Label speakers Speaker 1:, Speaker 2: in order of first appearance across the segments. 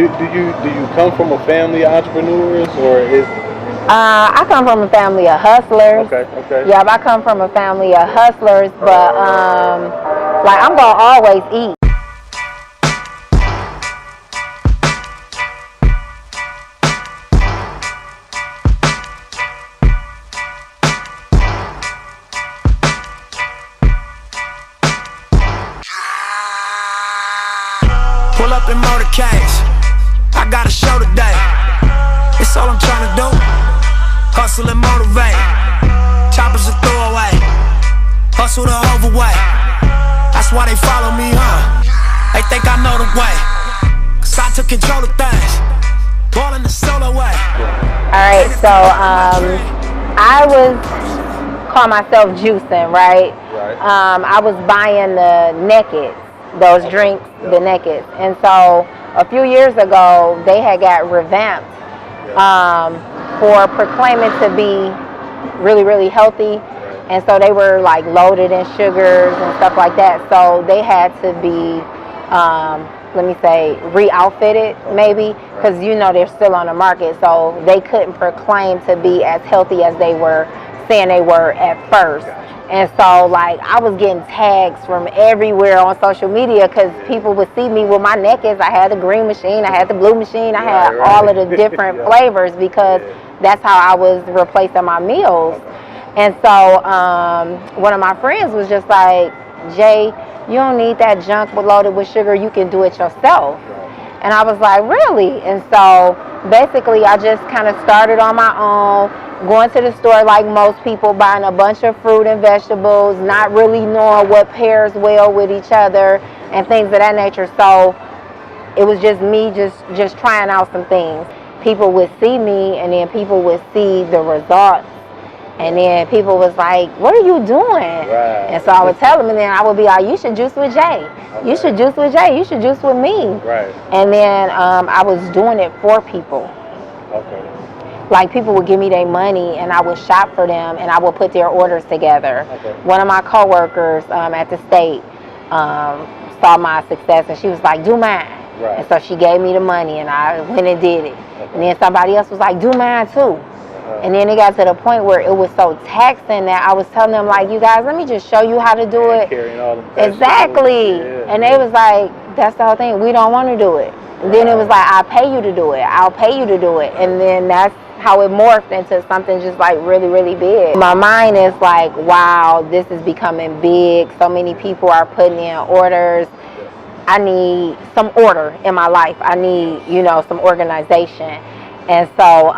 Speaker 1: do you come from a family of entrepreneurs, or is?
Speaker 2: I come from a family of hustlers.
Speaker 1: Okay.
Speaker 2: Yeah, I come from a family of hustlers, but like I'm gonna always eat.
Speaker 3: Pull up in motorcades. I got a show today. It's all I'm trying to do. Hustle and motivate. Choppers a throwaway. Hustle the overweight. That's why they follow me, huh? They think I know the way. Cause I took control of things. Ballin' the solo way.
Speaker 2: Alright, so I was call myself juicing, right? I was buying the Nakeds, those drinks, the Nakeds. And so a few years ago, they had got revamped for proclaiming to be really, really healthy. And so they were like loaded in sugars and stuff like that. So they had to be, let me say, re-outfitted maybe, because you know they're still on the market. So they couldn't proclaim to be as healthy as they were saying they were at first. And so, like, I was getting tags from everywhere on social media because people would see me with my Nakeds. I had the green machine, I had the blue machine, I had all of the different flavors because that's how I was replacing my meals. And so, one of my friends was just like, Jay, you don't need that junk loaded with sugar. You can do it yourself. And I was like, really? And so, basically, I just kind of started on my own. Going to the store like most people, buying a bunch of fruit and vegetables, not really knowing what pairs well with each other and things of that nature. So it was just me just trying out some things. People would see me and then people would see the results. And then people was like, what are you doing? And so I would tell them, and then I would be like, you should juice with Jay. You should juice with Jay. You should juice with me. And then I was doing it for people. Like, people would give me their money and I would shop for them and I would put their orders together. One of my coworkers at the state saw my success and she was like, do mine. And so she gave me the money and I went and did it. And then somebody else was like, do mine too. And then it got to the point where it was so taxing that I was telling them, like, you guys, let me just show you how to do it. Exactly. And they was like, that's the whole thing. We don't want to do it. And then it was like, I'll pay you to do it. I'll pay you to do it. And then that's how it morphed into something just like really, really big. My mind is like, wow, this is becoming big. So many people are putting in orders. I need some order in my life. I need, you know, some organization. And so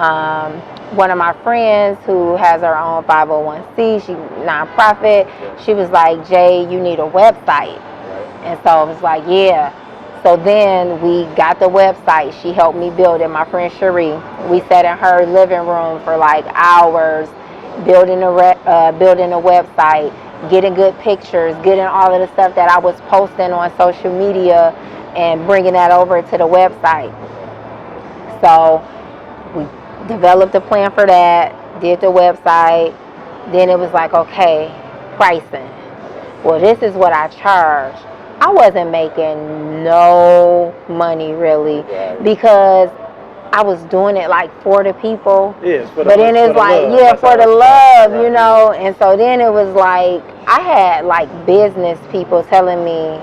Speaker 2: one of my friends who has her own 501c, she nonprofit, she was like, Jay, you need a website. And so I was like, yeah. So then we got the website. She helped me build it. My friend Cherie, we sat in her living room for like hours, building a website, getting good pictures, getting all of the stuff that I was posting on social media, and bringing that over to the website. So we developed a plan for that, did the website. Then it was like, okay, pricing. Well, this is what I charge. I wasn't making no money really because I was doing it like for the people. But then it's like, for the love, you know. And so then it was like, I had like business people telling me,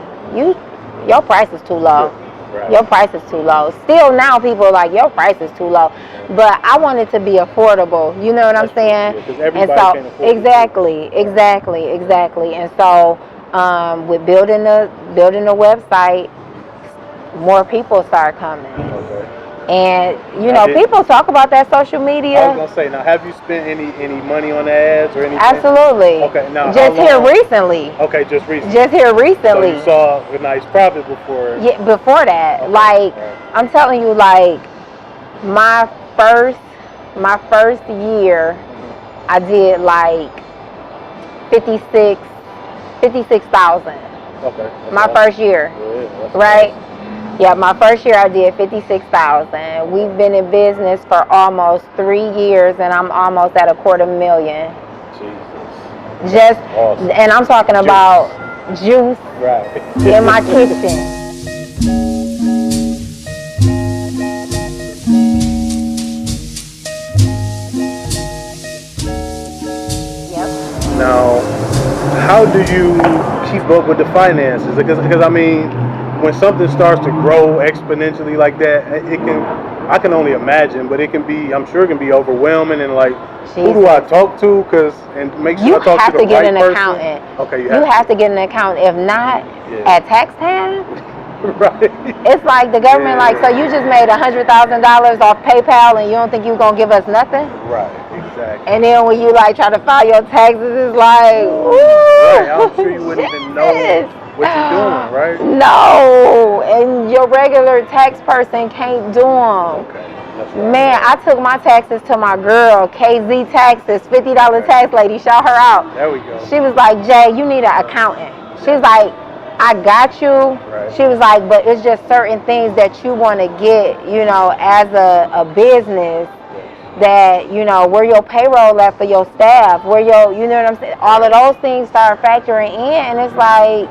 Speaker 2: your price is too low. Your price is too low. Still now people are like, your price is too low. But I wanted to be affordable. You know what I'm saying? And so exactly. And so with building the website, more people start coming. And you know, people talk about that social media.
Speaker 1: I was gonna say, now, have you spent any money on the ads or anything?
Speaker 2: Absolutely.
Speaker 1: Okay, now
Speaker 2: just here recently.
Speaker 1: Okay, just recently.
Speaker 2: Just here recently.
Speaker 1: So you saw a nice profit before.
Speaker 2: Yeah, before that, like I'm telling you, like my first year, I did like 56,000.
Speaker 1: Okay.
Speaker 2: My first year, right? Yeah, my first year I did 56,000. We've been in business for almost 3 years, and I'm almost at $250,000.
Speaker 1: Jesus.
Speaker 2: Just,
Speaker 1: awesome.
Speaker 2: And I'm talking about juice in my kitchen.
Speaker 1: do you keep up with the finances? Because I mean, when something starts to grow exponentially like that, I can only imagine, but I'm sure it can be overwhelming and like, who do I talk to? And make sure I talk to the right person. You have to get an accountant. Okay, you have to get an accountant.
Speaker 2: If not, at tax time,
Speaker 1: right?
Speaker 2: It's like the government, like, so you just made $100,000 off PayPal and you don't think you're gonna give us nothing?
Speaker 1: Right, exactly.
Speaker 2: And then when you like try to file your taxes, it's like, ooh.
Speaker 1: Right, I'm sure you wouldn't even know what you're doing, right?
Speaker 2: No, and your regular tax person can't do them.
Speaker 1: Okay.
Speaker 2: Man, I took my taxes to my girl, KZ Taxes, $50 tax lady. Shout her out.
Speaker 1: There we go.
Speaker 2: She was like, Jay, you need an accountant. She was like, I got you.
Speaker 1: Right.
Speaker 2: She was like, but it's just certain things that you want to get, you know, as a business, that, you know, where your payroll at for your staff, where your, you know what I'm saying? All of those things start factoring in, and it's like,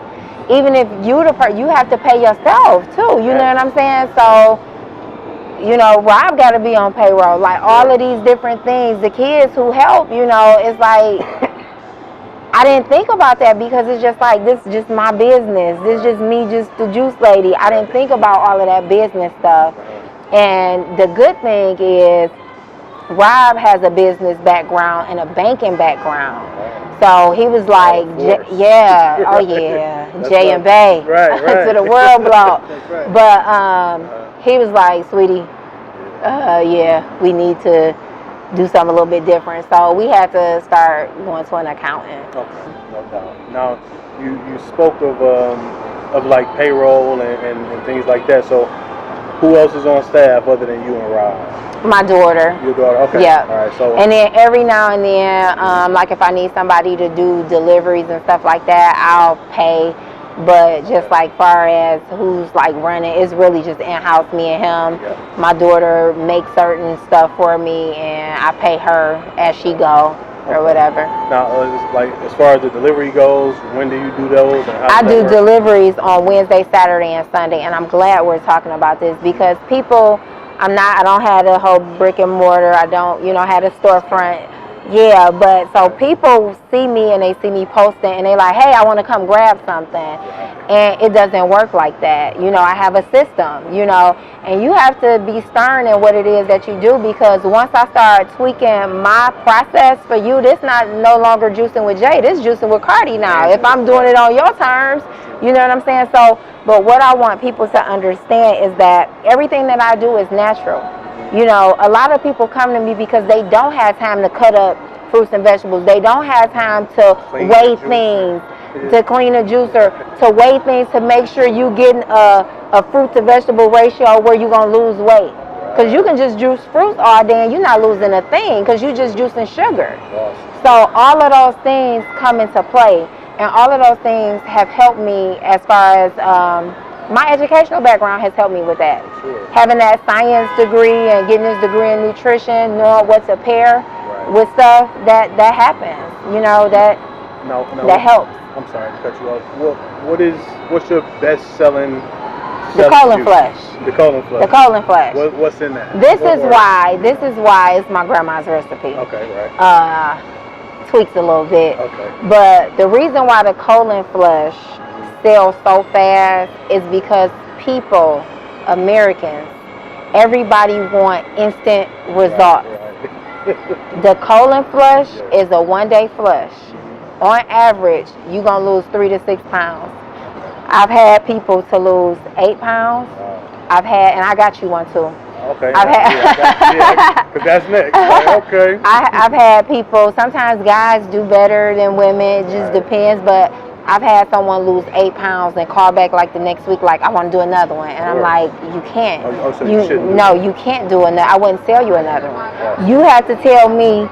Speaker 2: even if you have to pay yourself too, you know what I'm saying? So, you know, Rob got to be on payroll. Like, all of these different things, the kids who help, you know, it's like, I didn't think about that because it's just like, this is just my business. This is just me, just the juice lady. I didn't think about all of that business stuff. And the good thing is, Rob has a business background and a banking background. So he was like, yeah, oh yeah, J and Bay, to the world block.
Speaker 1: Right.
Speaker 2: But he was like, sweetie, yeah, we need to do something a little bit different. So we had to start going to an accountant.
Speaker 1: Okay, no doubt. Now, you spoke of like payroll and things like that. So who else is on staff other than you and Rob?
Speaker 2: My daughter.
Speaker 1: Your daughter, okay.
Speaker 2: Yeah.
Speaker 1: All right, so.
Speaker 2: And then every now and then, like if I need somebody to do deliveries and stuff like that, I'll pay. But just like far as who's like running, it's really just in-house, me and him.
Speaker 1: Yeah.
Speaker 2: My daughter makes certain stuff for me, and I pay her as she go or whatever.
Speaker 1: Now, like as far as the delivery goes, when do you do those? And how
Speaker 2: I do deliveries on Wednesday, Saturday, and Sunday, and I'm glad we're talking about this because people. I don't have a whole brick and mortar. I don't, have a storefront. Yeah, but so people see me and they see me posting and they like, hey, I want to come grab something. And it doesn't work like that. I have a system, and you have to be stern in what it is that you do because once I start tweaking my process for you, this no longer juicing with Jay. This juicing with Cardi now. If I'm doing it on your terms, you know what I'm saying? So, but what I want people to understand is that everything that I do is natural. A lot of people come to me because they don't have time to cut up fruits and vegetables. They don't have time to weigh things, to clean a juicer, to weigh things to make sure you getting a fruit to vegetable ratio where you're going to lose weight. Because you can just juice fruits all day and you're not losing a thing because you're just juicing sugar. So all of those things come into play. And all of those things have helped me as far as my educational background has helped me with that.
Speaker 1: Sure.
Speaker 2: Having that science degree and getting this degree in nutrition, knowing what to pair with stuff, that happens. That helps.
Speaker 1: I'm sorry to cut you off. What's your best-selling
Speaker 2: The colon flush.
Speaker 1: The colon flush.
Speaker 2: The colon flush.
Speaker 1: What's in that?
Speaker 2: This is why it's my grandma's recipe.
Speaker 1: Okay, right.
Speaker 2: Tweaks a little bit.
Speaker 1: Okay.
Speaker 2: But the reason why the colon flush sells so fast is because people, Americans, everybody want instant results. Right. The colon flush is a one-day flush. On average, you're going to lose 3 to 6 pounds. I've had people to lose 8 pounds. And I got you one too.
Speaker 1: Okay. Because that's next. Right, okay.
Speaker 2: I've had people, sometimes guys do better than women, it just depends, but I've had someone lose 8 pounds and call back like the next week like, I want to do another one. And I'm like, you can't.
Speaker 1: So you shouldn't.
Speaker 2: No, you can't do another. I wouldn't sell you another one.
Speaker 1: Yeah.
Speaker 2: You have to tell me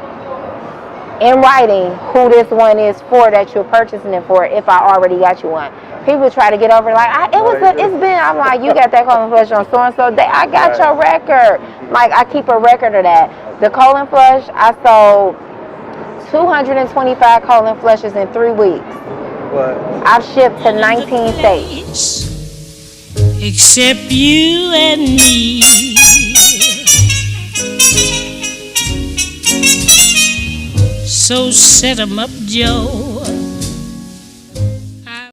Speaker 2: in writing who this one is for that you're purchasing it for if I already got you one. People try to get over like, I'm like, you got that colon flush on so-and-so day. I got your record. Like, I keep a record of that. The colon flush, I sold 225 colon flushes in 3 weeks.
Speaker 1: What?
Speaker 2: I've shipped to 19 states.
Speaker 3: Except you and me. So set 'em up, Joe.